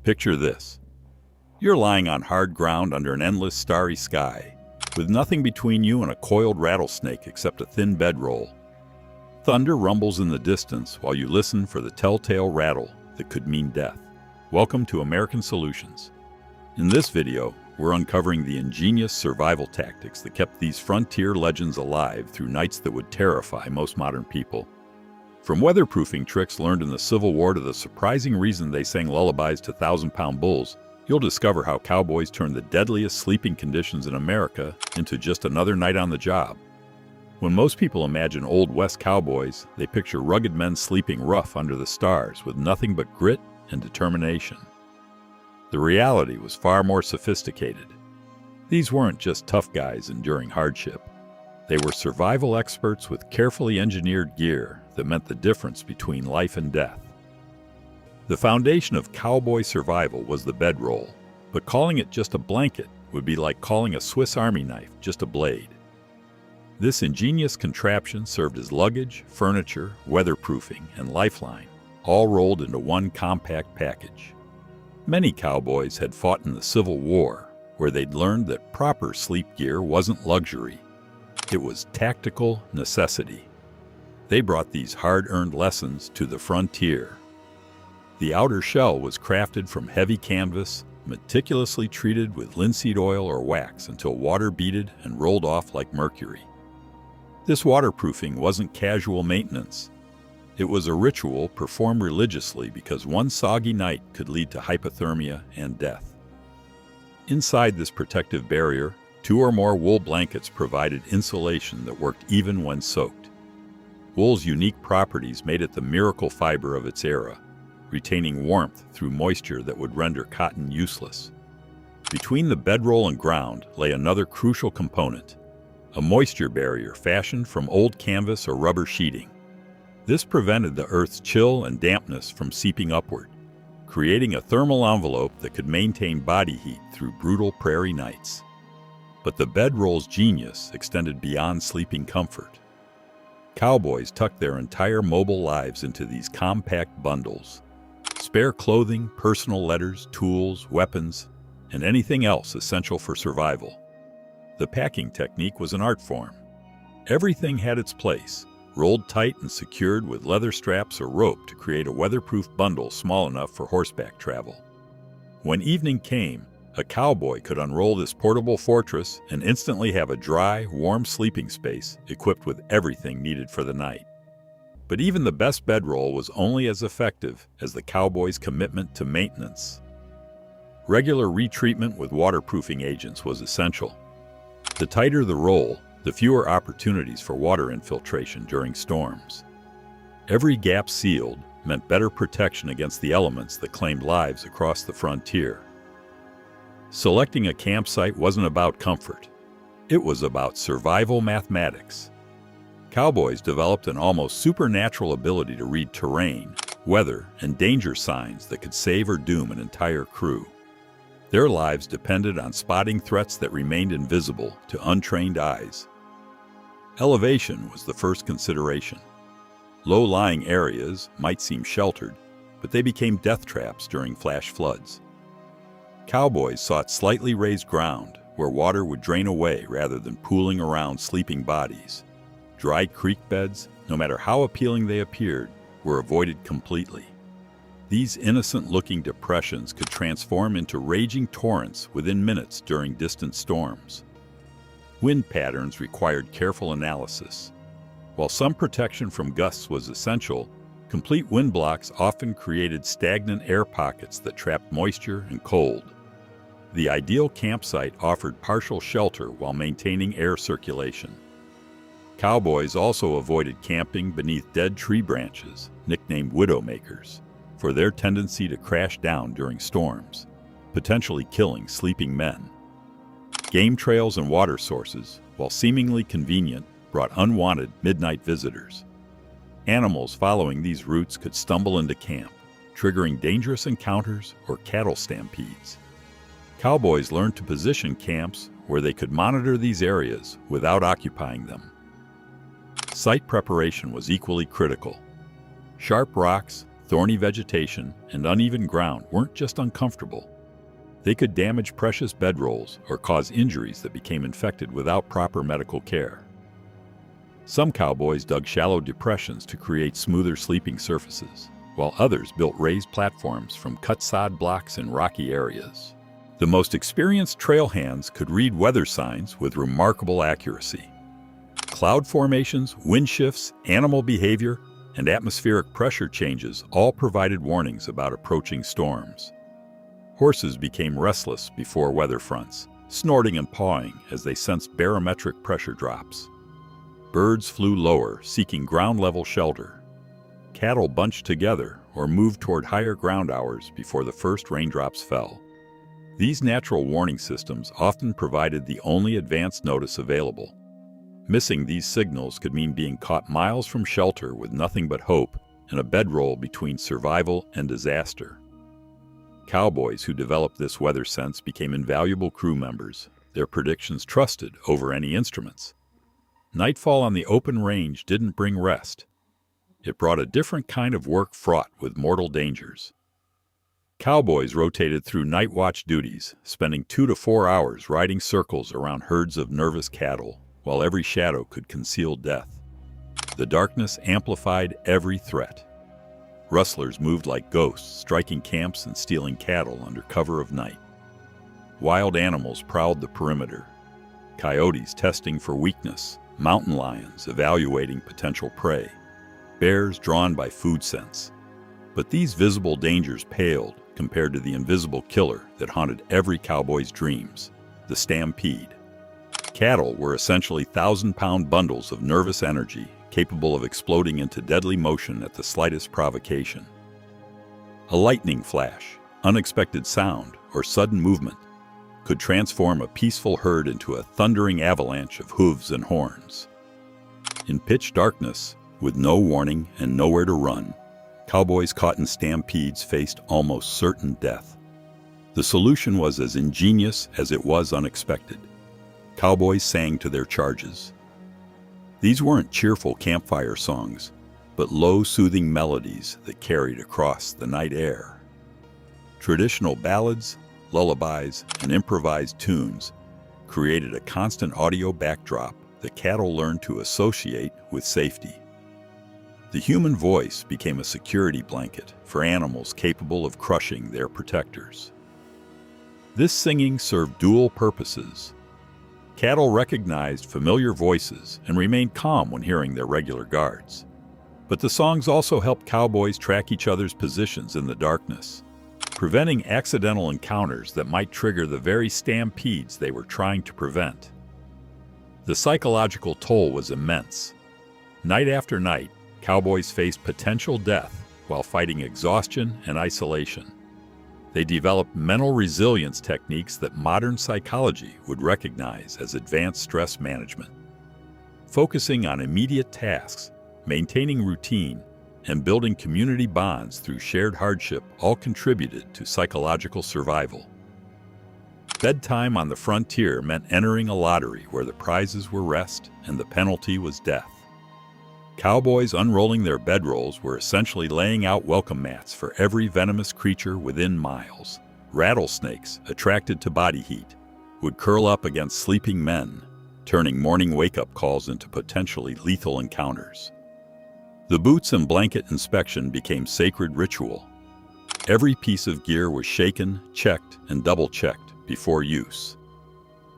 Picture this. You're lying on hard ground under an endless starry sky, with nothing between you and a coiled rattlesnake except a thin bedroll. Thunder rumbles in the distance while you listen for the telltale rattle that could mean death. Welcome to American Solutions. In this video, we're uncovering the ingenious survival tactics that kept these frontier legends alive through nights that would terrify most modern people. From weatherproofing tricks learned in the Civil War to the surprising reason they sang lullabies to thousand-pound bulls, you'll discover how cowboys turned the deadliest sleeping conditions in America into just another night on the job. When most people imagine Old West cowboys, they picture rugged men sleeping rough under the stars with nothing but grit and determination. The reality was far more sophisticated. These weren't just tough guys enduring hardship. They were survival experts with carefully engineered gear that meant the difference between life and death. The foundation of cowboy survival was the bedroll, but calling it just a blanket would be like calling a Swiss Army knife just a blade. This ingenious contraption served as luggage, furniture, weatherproofing, and lifeline, all rolled into one compact package. Many cowboys had fought in the Civil War, where they'd learned that proper sleep gear wasn't luxury. It was tactical necessity. They brought these hard-earned lessons to the frontier. The outer shell was crafted from heavy canvas, meticulously treated with linseed oil or wax until water beaded and rolled off like mercury. This waterproofing wasn't casual maintenance. It was a ritual performed religiously because one soggy night could lead to hypothermia and death. Inside this protective barrier, 2 or more wool blankets provided insulation that worked even when soaked. Wool's unique properties made it the miracle fiber of its era, retaining warmth through moisture that would render cotton useless. Between the bedroll and ground lay another crucial component, a moisture barrier fashioned from old canvas or rubber sheeting. This prevented the earth's chill and dampness from seeping upward, creating a thermal envelope that could maintain body heat through brutal prairie nights. But the bedroll's genius extended beyond sleeping comfort. Cowboys tucked their entire mobile lives into these compact bundles. Spare clothing, personal letters, tools, weapons, and anything else essential for survival. The packing technique was an art form. Everything had its place, rolled tight and secured with leather straps or rope to create a weatherproof bundle small enough for horseback travel. When evening came, a cowboy could unroll this portable fortress and instantly have a dry, warm sleeping space equipped with everything needed for the night. But even the best bedroll was only as effective as the cowboy's commitment to maintenance. Regular retreatment with waterproofing agents was essential. The tighter the roll, the fewer opportunities for water infiltration during storms. Every gap sealed meant better protection against the elements that claimed lives across the frontier. Selecting a campsite wasn't about comfort. It was about survival mathematics. Cowboys developed an almost supernatural ability to read terrain, weather, and danger signs that could save or doom an entire crew. Their lives depended on spotting threats that remained invisible to untrained eyes. Elevation was the first consideration. Low-lying areas might seem sheltered, but they became death traps during flash floods. Cowboys sought slightly raised ground where water would drain away rather than pooling around sleeping bodies. Dry creek beds, no matter how appealing they appeared, were avoided completely. These innocent-looking depressions could transform into raging torrents within minutes during distant storms. Wind patterns required careful analysis. While some protection from gusts was essential, complete wind blocks often created stagnant air pockets that trapped moisture and cold. The ideal campsite offered partial shelter while maintaining air circulation. Cowboys also avoided camping beneath dead tree branches, nicknamed widowmakers, for their tendency to crash down during storms, potentially killing sleeping men. Game trails and water sources, while seemingly convenient, brought unwanted midnight visitors. Animals following these routes could stumble into camp, triggering dangerous encounters or cattle stampedes. Cowboys learned to position camps where they could monitor these areas without occupying them. Site preparation was equally critical. Sharp rocks, thorny vegetation, and uneven ground weren't just uncomfortable. They could damage precious bedrolls or cause injuries that became infected without proper medical care. Some cowboys dug shallow depressions to create smoother sleeping surfaces, while others built raised platforms from cut sod blocks in rocky areas. The most experienced trail hands could read weather signs with remarkable accuracy. Cloud formations, wind shifts, animal behavior, and atmospheric pressure changes all provided warnings about approaching storms. Horses became restless before weather fronts, snorting and pawing as they sensed barometric pressure drops. Birds flew lower, seeking ground-level shelter. Cattle bunched together or moved toward higher ground hours before the first raindrops fell. These natural warning systems often provided the only advance notice available. Missing these signals could mean being caught miles from shelter with nothing but hope and a bedroll between survival and disaster. Cowboys who developed this weather sense became invaluable crew members, their predictions trusted over any instruments. Nightfall on the open range didn't bring rest. It brought a different kind of work fraught with mortal dangers. Cowboys rotated through night watch duties, spending 2 to 4 hours riding circles around herds of nervous cattle, while every shadow could conceal death. The darkness amplified every threat. Rustlers moved like ghosts, striking camps and stealing cattle under cover of night. Wild animals prowled the perimeter, coyotes testing for weakness, mountain lions evaluating potential prey, bears drawn by food scents. But these visible dangers paled compared to the invisible killer that haunted every cowboy's dreams, the stampede. Cattle were essentially 1,000-pound bundles of nervous energy capable of exploding into deadly motion at the slightest provocation. A lightning flash, unexpected sound, or sudden movement could transform a peaceful herd into a thundering avalanche of hooves and horns. In pitch darkness, with no warning and nowhere to run, cowboys caught in stampedes faced almost certain death. The solution was as ingenious as it was unexpected. Cowboys sang to their charges. These weren't cheerful campfire songs, but low, soothing melodies that carried across the night air. Traditional ballads, lullabies, and improvised tunes created a constant audio backdrop that cattle learned to associate with safety. The human voice became a security blanket for animals capable of crushing their protectors. This singing served dual purposes. Cattle recognized familiar voices and remained calm when hearing their regular guards. But the songs also helped cowboys track each other's positions in the darkness, preventing accidental encounters that might trigger the very stampedes they were trying to prevent. The psychological toll was immense. Night after night, cowboys faced potential death while fighting exhaustion and isolation. They developed mental resilience techniques that modern psychology would recognize as advanced stress management. Focusing on immediate tasks, maintaining routine, and building community bonds through shared hardship all contributed to psychological survival. Bedtime on the frontier meant entering a lottery where the prizes were rest and the penalty was death. Cowboys unrolling their bedrolls were essentially laying out welcome mats for every venomous creature within miles. Rattlesnakes, attracted to body heat, would curl up against sleeping men, turning morning wake-up calls into potentially lethal encounters. The boots and blanket inspection became sacred ritual. Every piece of gear was shaken, checked, and double-checked before use.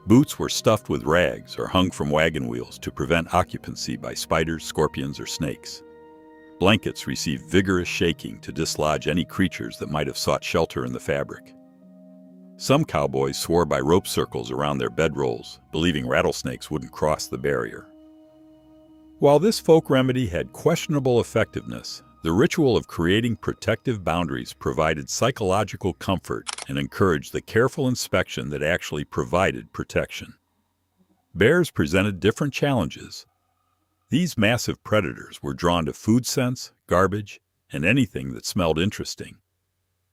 Boots were stuffed with rags or hung from wagon wheels to prevent occupancy by spiders, scorpions, or snakes. Blankets received vigorous shaking to dislodge any creatures that might have sought shelter in the fabric. Some cowboys swore by rope circles around their bedrolls, believing rattlesnakes wouldn't cross the barrier. While this folk remedy had questionable effectiveness, the ritual of creating protective boundaries provided psychological comfort and encouraged the careful inspection that actually provided protection. Bears presented different challenges. These massive predators were drawn to food scents, garbage, and anything that smelled interesting.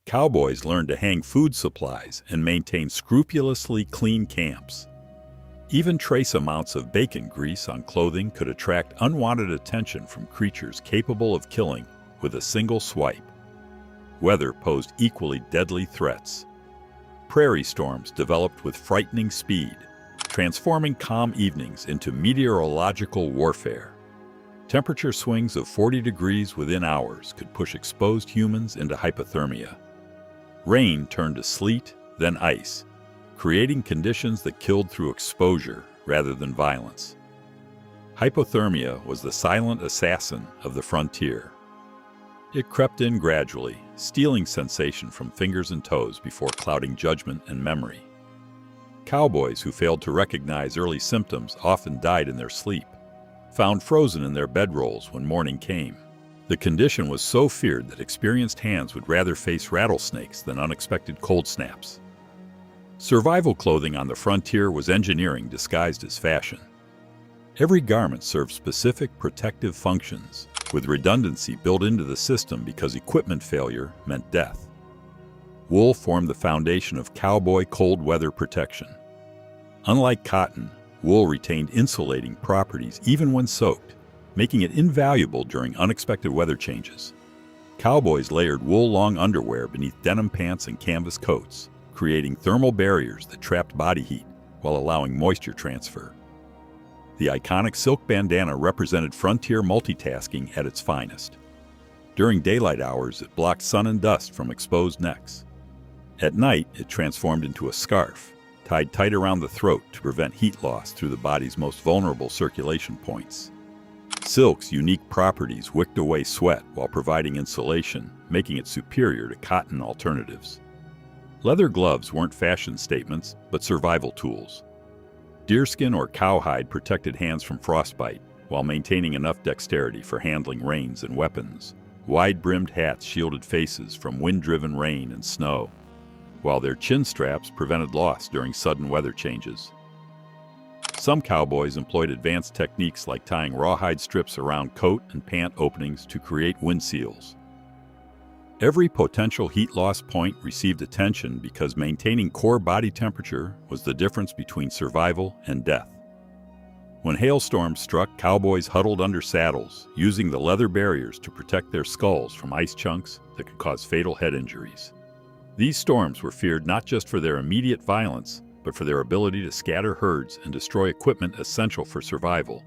Cowboys learned to hang food supplies and maintain scrupulously clean camps. Even trace amounts of bacon grease on clothing could attract unwanted attention from creatures capable of killing with a single swipe. weather posed equally deadly threats. Prairie storms developed with frightening speed, transforming calm evenings into meteorological warfare. Temperature swings of 40 degrees within hours could push exposed humans into hypothermia. Rain turned to sleet, then ice, creating conditions that killed through exposure rather than violence. Hypothermia was the silent assassin of the frontier. It crept in gradually, stealing sensation from fingers and toes before clouding judgment and memory. Cowboys who failed to recognize early symptoms often died in their sleep, found frozen in their bedrolls when morning came. The condition was so feared that experienced hands would rather face rattlesnakes than unexpected cold snaps. Survival clothing on the frontier was engineering disguised as fashion. Every garment served specific protective functions, with redundancy built into the system because equipment failure meant death. Wool formed the foundation of cowboy cold weather protection. Unlike cotton, wool retained insulating properties even when soaked, making it invaluable during unexpected weather changes. Cowboys layered wool-long underwear beneath denim pants and canvas coats, creating thermal barriers that trapped body heat while allowing moisture transfer. The iconic silk bandana represented frontier multitasking at its finest. During daylight hours, it blocked sun and dust from exposed necks. At night, it transformed into a scarf, tied tight around the throat to prevent heat loss through the body's most vulnerable circulation points. Silk's unique properties wicked away sweat while providing insulation, making it superior to cotton alternatives. Leather gloves weren't fashion statements, but survival tools. Deerskin or cowhide protected hands from frostbite, while maintaining enough dexterity for handling reins and weapons. Wide-brimmed hats shielded faces from wind-driven rain and snow, while their chin straps prevented loss during sudden weather changes. Some cowboys employed advanced techniques like tying rawhide strips around coat and pant openings to create wind seals. Every potential heat loss point received attention because maintaining core body temperature was the difference between survival and death. When hailstorms struck, cowboys huddled under saddles, using the leather barriers to protect their skulls from ice chunks that could cause fatal head injuries. These storms were feared not just for their immediate violence, but for their ability to scatter herds and destroy equipment essential for survival.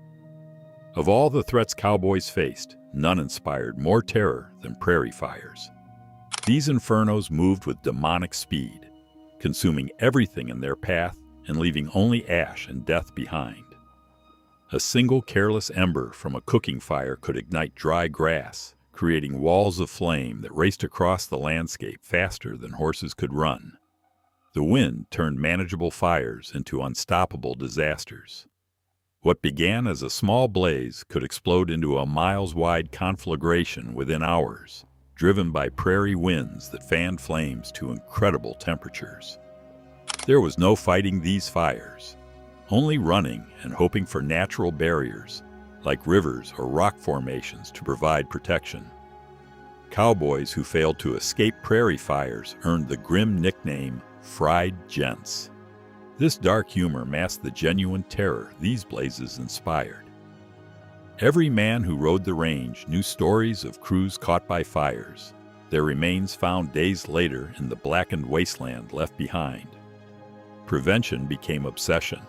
Of all the threats cowboys faced, none inspired more terror than prairie fires. These infernos moved with demonic speed, consuming everything in their path and leaving only ash and death behind. A single careless ember from a cooking fire could ignite dry grass, creating walls of flame that raced across the landscape faster than horses could run. The wind turned manageable fires into unstoppable disasters. What began as a small blaze could explode into a miles-wide conflagration within hours, driven by prairie winds that fanned flames to incredible temperatures. There was no fighting these fires, only running and hoping for natural barriers, like rivers or rock formations, to provide protection. Cowboys who failed to escape prairie fires earned the grim nickname Fried Gents. This dark humor masked the genuine terror these blazes inspired. Every man who rode the range knew stories of crews caught by fires, their remains found days later in the blackened wasteland left behind. Prevention became obsession.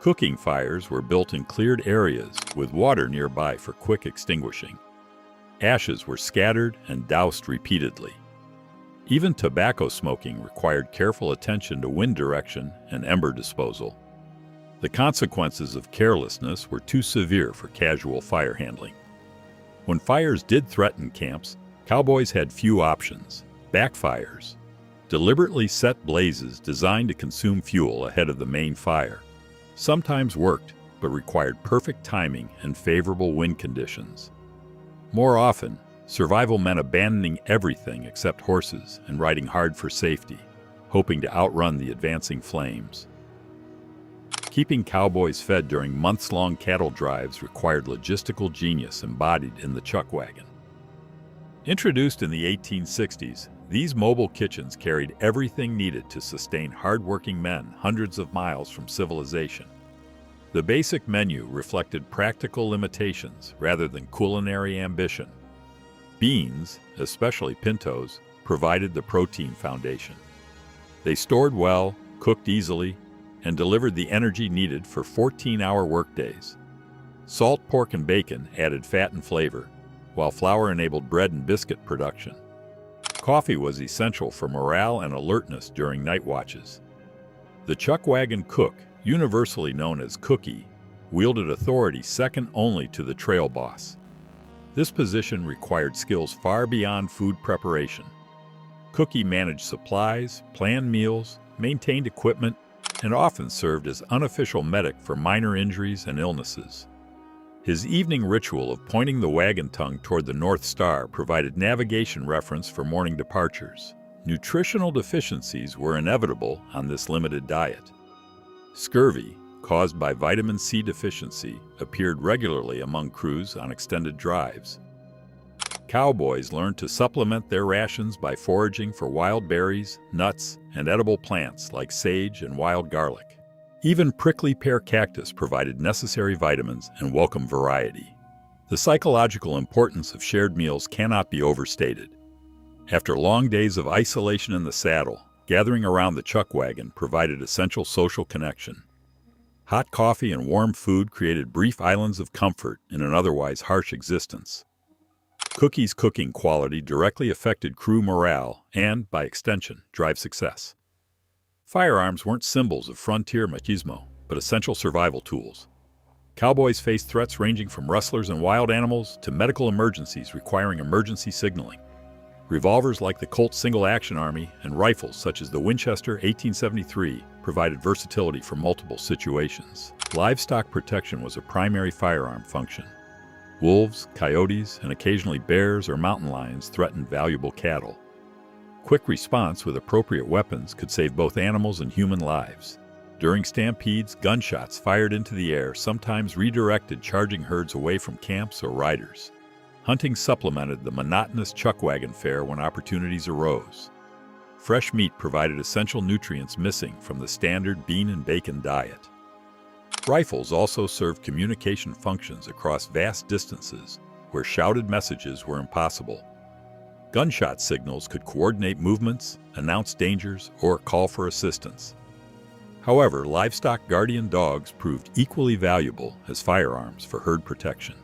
Cooking fires were built in cleared areas with water nearby for quick extinguishing. Ashes were scattered and doused repeatedly. Even tobacco smoking required careful attention to wind direction and ember disposal. The consequences of carelessness were too severe for casual fire handling. When fires did threaten camps, cowboys had few options: backfires, deliberately set blazes designed to consume fuel ahead of the main fire. Sometimes worked, but required perfect timing and favorable wind conditions. More often, survival meant abandoning everything except horses and riding hard for safety, hoping to outrun the advancing flames. Keeping cowboys fed during months-long cattle drives required logistical genius embodied in the chuck wagon. Introduced in the 1860s, these mobile kitchens carried everything needed to sustain hard-working men hundreds of miles from civilization. The basic menu reflected practical limitations rather than culinary ambition. Beans, especially pintos, provided the protein foundation. They stored well, cooked easily, and delivered the energy needed for 14-hour workdays. Salt, pork, and bacon added fat and flavor, while flour enabled bread and biscuit production. Coffee was essential for morale and alertness during night watches. The chuck wagon cook, universally known as Cookie, wielded authority second only to the trail boss. This position required skills far beyond food preparation. Cookie managed supplies, planned meals, maintained equipment, and often served as unofficial medic for minor injuries and illnesses. His evening ritual of pointing the wagon tongue toward the North Star provided navigation reference for morning departures. Nutritional deficiencies were inevitable on this limited diet. Scurvy, caused by vitamin C deficiency, appeared regularly among crews on extended drives. Cowboys learned to supplement their rations by foraging for wild berries, nuts, and edible plants like sage and wild garlic. Even prickly pear cactus provided necessary vitamins and welcome variety. The psychological importance of shared meals cannot be overstated. After long days of isolation in the saddle, gathering around the chuck wagon provided essential social connection. Hot coffee and warm food created brief islands of comfort in an otherwise harsh existence. Cookie's cooking quality directly affected crew morale and, by extension, drive success. Firearms weren't symbols of frontier machismo, but essential survival tools. Cowboys faced threats ranging from rustlers and wild animals to medical emergencies requiring emergency signaling. Revolvers like the Colt single-action army and rifles such as the Winchester 1873 provided versatility for multiple situations. Livestock protection was a primary firearm function. Wolves, coyotes, and occasionally bears or mountain lions threatened valuable cattle. Quick response with appropriate weapons could save both animals and human lives. During stampedes, gunshots fired into the air sometimes redirected charging herds away from camps or riders. Hunting supplemented the monotonous chuck wagon fare when opportunities arose. Fresh meat provided essential nutrients missing from the standard bean and bacon diet. Rifles also served communication functions across vast distances where shouted messages were impossible. Gunshot signals could coordinate movements, announce dangers, or call for assistance. However, livestock guardian dogs proved equally valuable as firearms for herd protection.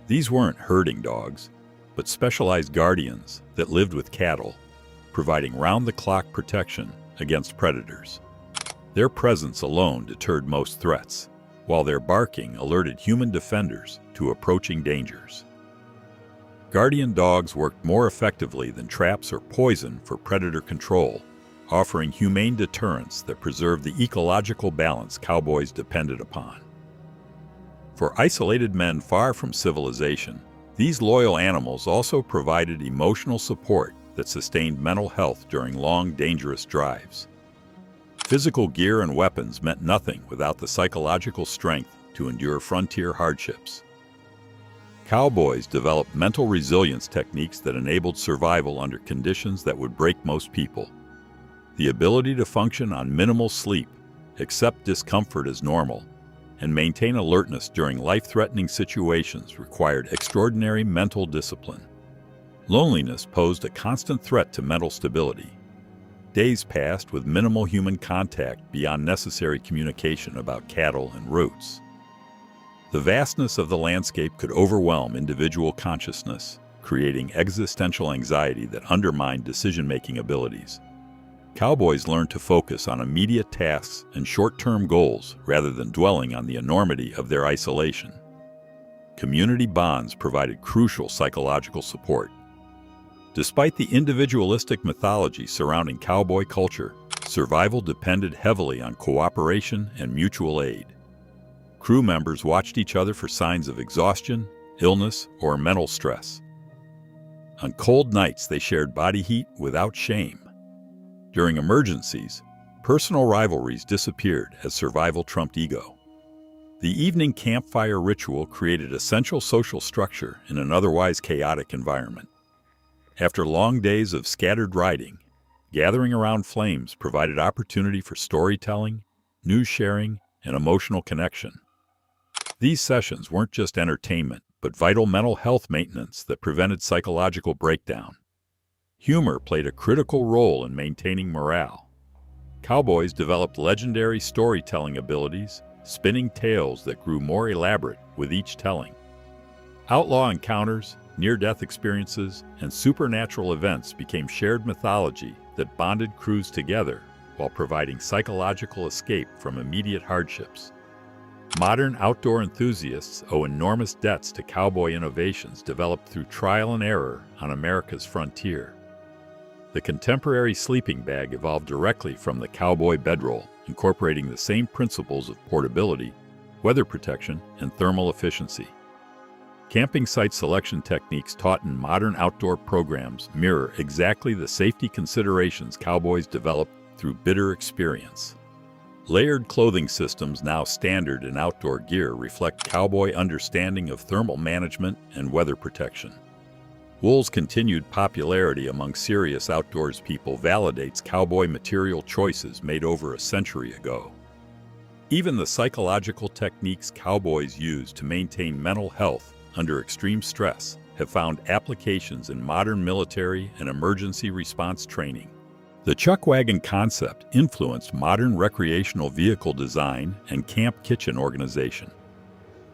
These weren't herding dogs, but specialized guardians that lived with cattle, providing round-the-clock protection against predators. Their presence alone deterred most threats, while their barking alerted human defenders to approaching dangers. Guardian dogs worked more effectively than traps or poison for predator control, offering humane deterrence that preserved the ecological balance cowboys depended upon. For isolated men far from civilization, these loyal animals also provided emotional support that sustained mental health during long, dangerous drives. Physical gear and weapons meant nothing without the psychological strength to endure frontier hardships. Cowboys developed mental resilience techniques that enabled survival under conditions that would break most people. The ability to function on minimal sleep, accept discomfort as normal, and maintain alertness during life-threatening situations required extraordinary mental discipline. Loneliness posed a constant threat to mental stability. Days passed with minimal human contact beyond necessary communication about cattle and routes. The vastness of the landscape could overwhelm individual consciousness, creating existential anxiety that undermined decision-making abilities. Cowboys learned to focus on immediate tasks and short-term goals rather than dwelling on the enormity of their isolation. Community bonds provided crucial psychological support. Despite the individualistic mythology surrounding cowboy culture, survival depended heavily on cooperation and mutual aid. Crew members watched each other for signs of exhaustion, illness, or mental stress. On cold nights, they shared body heat without shame. During emergencies, personal rivalries disappeared as survival trumped ego. The evening campfire ritual created essential social structure in an otherwise chaotic environment. After long days of scattered riding, gathering around flames provided opportunity for storytelling, news sharing, and emotional connection. These sessions weren't just entertainment, but vital mental health maintenance that prevented psychological breakdown. Humor played a critical role in maintaining morale. Cowboys developed legendary storytelling abilities, spinning tales that grew more elaborate with each telling. Outlaw encounters, near-death experiences, and supernatural events became shared mythology that bonded crews together while providing psychological escape from immediate hardships. Modern outdoor enthusiasts owe enormous debts to cowboy innovations developed through trial and error on America's frontier. The contemporary sleeping bag evolved directly from the cowboy bedroll, incorporating the same principles of portability, weather protection, and thermal efficiency. Camping site selection techniques taught in modern outdoor programs mirror exactly the safety considerations cowboys developed through bitter experience. Layered clothing systems now standard in outdoor gear reflect cowboy understanding of thermal management and weather protection. Wool's continued popularity among serious outdoors people validates cowboy material choices made over a century ago. Even the psychological techniques cowboys use to maintain mental health under extreme stress have found applications in modern military and emergency response training. The chuck wagon concept influenced modern recreational vehicle design and camp kitchen organization.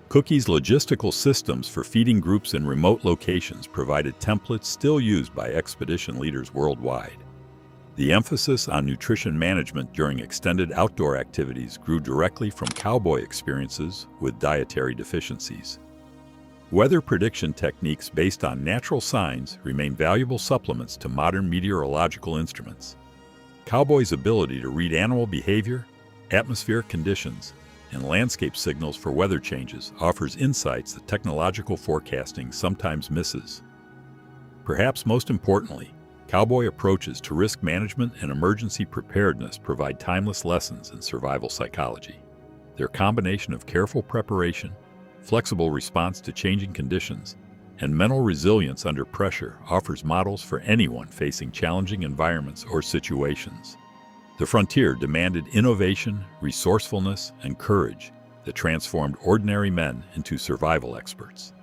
Cookie's logistical systems for feeding groups in remote locations provided templates still used by expedition leaders worldwide. The emphasis on nutrition management during extended outdoor activities grew directly from cowboy experiences with dietary deficiencies. Weather prediction techniques based on natural signs remain valuable supplements to modern meteorological instruments. Cowboys' ability to read animal behavior, atmospheric conditions, and landscape signals for weather changes offers insights that technological forecasting sometimes misses. Perhaps most importantly, cowboy approaches to risk management and emergency preparedness provide timeless lessons in survival psychology. Their combination of careful preparation, flexible response to changing conditions, and mental resilience under pressure offers models for anyone facing challenging environments or situations. The frontier demanded innovation, resourcefulness, and courage that transformed ordinary men into survival experts.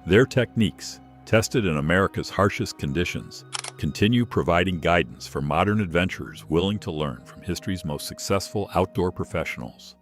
Their techniques, tested in America's harshest conditions, continue providing guidance for modern adventurers willing to learn from history's most successful outdoor professionals.